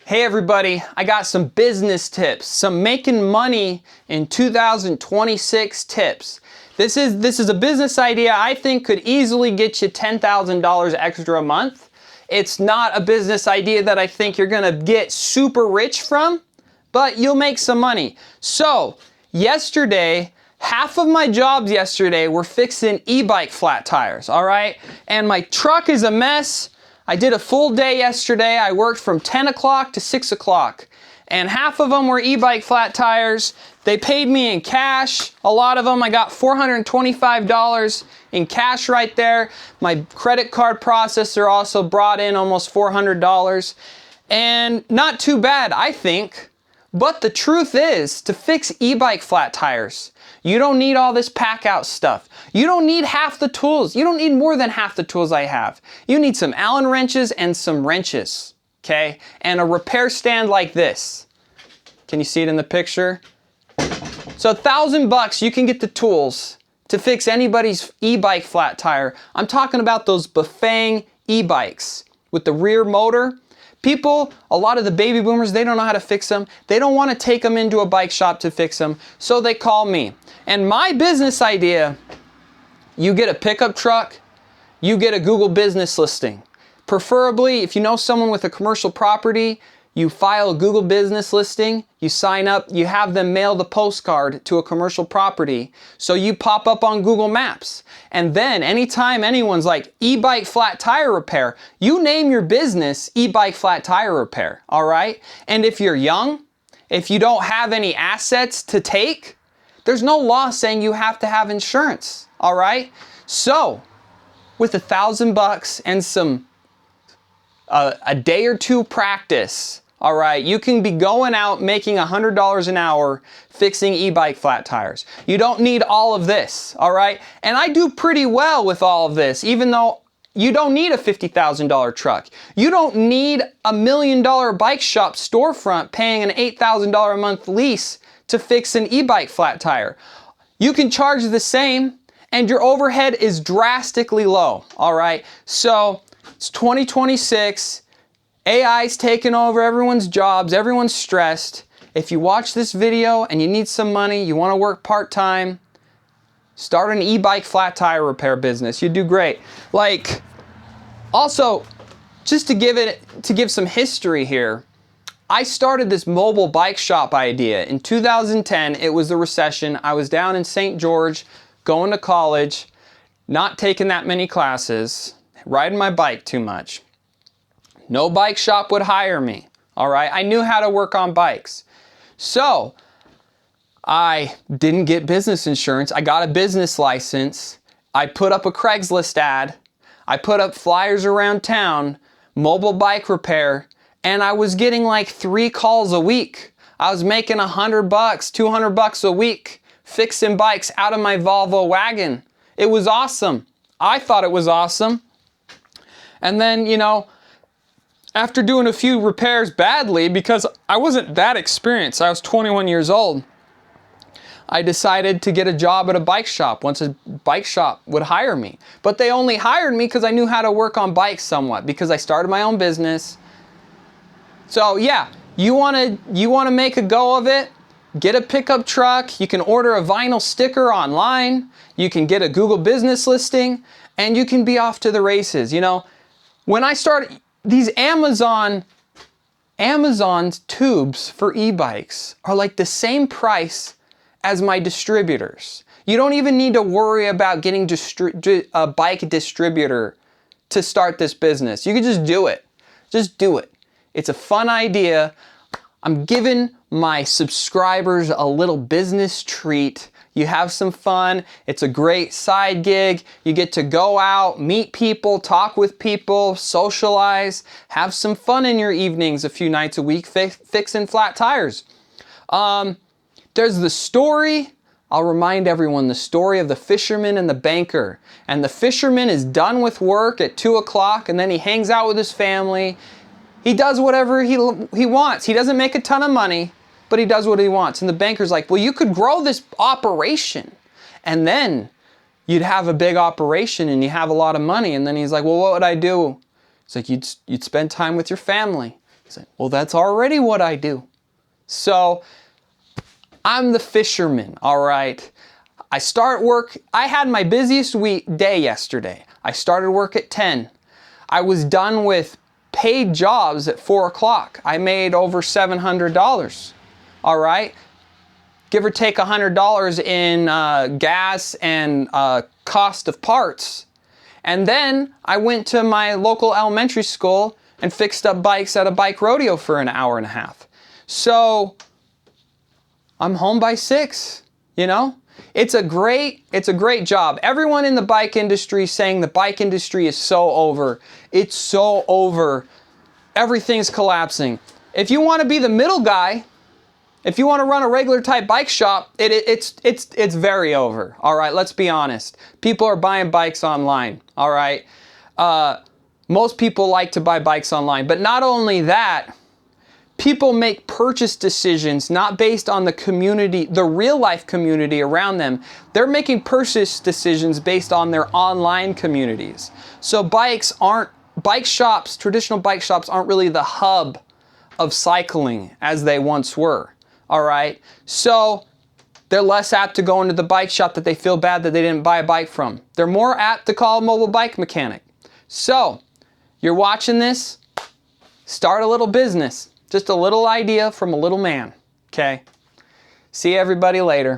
Hey everybody, I got some business tips, some making money in 2026 tips. This is a business idea I think could easily get you $10,000 extra a month. It's not a business idea that I think you're gonna get super rich from, but you'll make some money. So, yesterday, half of my jobs yesterday were fixing e-bike flat tires, all right? And my truck is a mess. I did a full day yesterday. I worked from 10 o'clock to 6 o'clock. And half of them were e-bike flat tires. They paid me in cash. A lot of them, I got $425 in cash right there. My credit card processor also brought in almost $400. And not too bad, I think. But the truth is, to fix e-bike flat tires, you don't need all this pack out stuff. You don't need half the tools. You don't need more than half the tools I have. You need some Allen wrenches and some wrenches, okay? And a repair stand like this. Can you see it in the picture? So $1,000 you can get the tools to fix anybody's e-bike flat tire. I'm talking about those Bafang e-bikes with the rear motor. People, a lot of the baby boomers, they don't know how to fix them. They don't want to take them into a bike shop to fix them, so they call me. And my business idea, you get a pickup truck, you get a Google business listing. Preferably, if you know someone with a commercial property, you file a Google business listing, you sign up, you have them mail the postcard to a commercial property, so you pop up on Google Maps. And then anytime anyone's like, e-bike flat tire repair, you name your business e-bike flat tire repair, all right? And if you're young, if you don't have any assets to take, there's no law saying you have to have insurance, all right? So, with $1,000 and some a day or two practice, all right, you can be going out making $100 an hour fixing e-bike flat tires. You don't need all of this, all right? And I do pretty well with all of this, even though you don't need a $50,000 truck. You don't need a $1 million bike shop storefront paying an $8,000 a month lease to fix an e-bike flat tire. You can charge the same and your overhead is drastically low, all right? So, it's 2026, AI's taking over everyone's jobs, everyone's stressed. If you watch this video and you need some money, you want to work part-time, start an e-bike flat tire repair business. You do great. Like, also, just to give some history here, I started this mobile bike shop idea in 2010. It was the recession. I was down in St. George, going to college, not taking that many classes, riding my bike too much. No bike shop would hire me, all right? I knew how to work on bikes. So, I didn't get business insurance. I got a business license. I put up a Craigslist ad. I put up flyers around town, mobile bike repair, and I was getting like 3 calls a week. I was making $100, $200 a week fixing bikes out of my Volvo Wagon. It was awesome. I thought it was awesome. And then, you know, after doing a few repairs badly, because I wasn't that experienced, I was 21 years old, I decided to get a job at a bike shop once a bike shop would hire me. But they only hired me because I knew how to work on bikes somewhat, because I started my own business. So yeah, you wanna make a go of it, get a pickup truck, you can order a vinyl sticker online, you can get a Google business listing, and you can be off to the races, you know. When I started, these Amazon tubes for e-bikes are like the same price as my distributors. You don't even need to worry about getting a bike distributor to start this business. You can just do it. Just do it. It's a fun idea. I'm giving my subscribers a little business treat. You have some fun. It's a great side gig. You get to go out, meet people, talk with people, socialize, have some fun in your evenings a few nights a week fixing flat tires. There's the story. I'll remind everyone the story of the fisherman and the banker. And the fisherman is done with work at 2 o'clock and then he hangs out with his family. He does whatever he wants. He doesn't make a ton of money, but he does what he wants. And the banker's like, well, you could grow this operation and then you'd have a big operation and you have a lot of money. And then he's like, well, what would I do? It's like, you'd spend time with your family. He's like, well, that's already what I do. So I'm the fisherman, all right? I start work, I had my busiest day yesterday. I started work at 10. I was done with paid jobs at 4 o'clock. I made over $700, all right? Give or take $100 in gas and cost of parts. And then I went to my local elementary school and fixed up bikes at a bike rodeo for an hour and a half. So I'm home by 6, you know? It's a great job. Everyone in the bike industry is saying the bike industry is so over. It's so over. Everything's collapsing. If you want to be the middle guy, if you want to run a regular type bike shop, it's very over. All right, let's be honest. People are buying bikes online. All right. Most people like to buy bikes online, but not only that, people make purchase decisions not based on the community, the real life community around them. They're making purchase decisions based on their online communities. So traditional bike shops aren't really the hub of cycling as they once were. All right. So they're less apt to go into the bike shop that they feel bad that they didn't buy a bike from. They're more apt to call a mobile bike mechanic. So you're watching this, start a little business. Just a little idea from a little man, okay? See everybody later.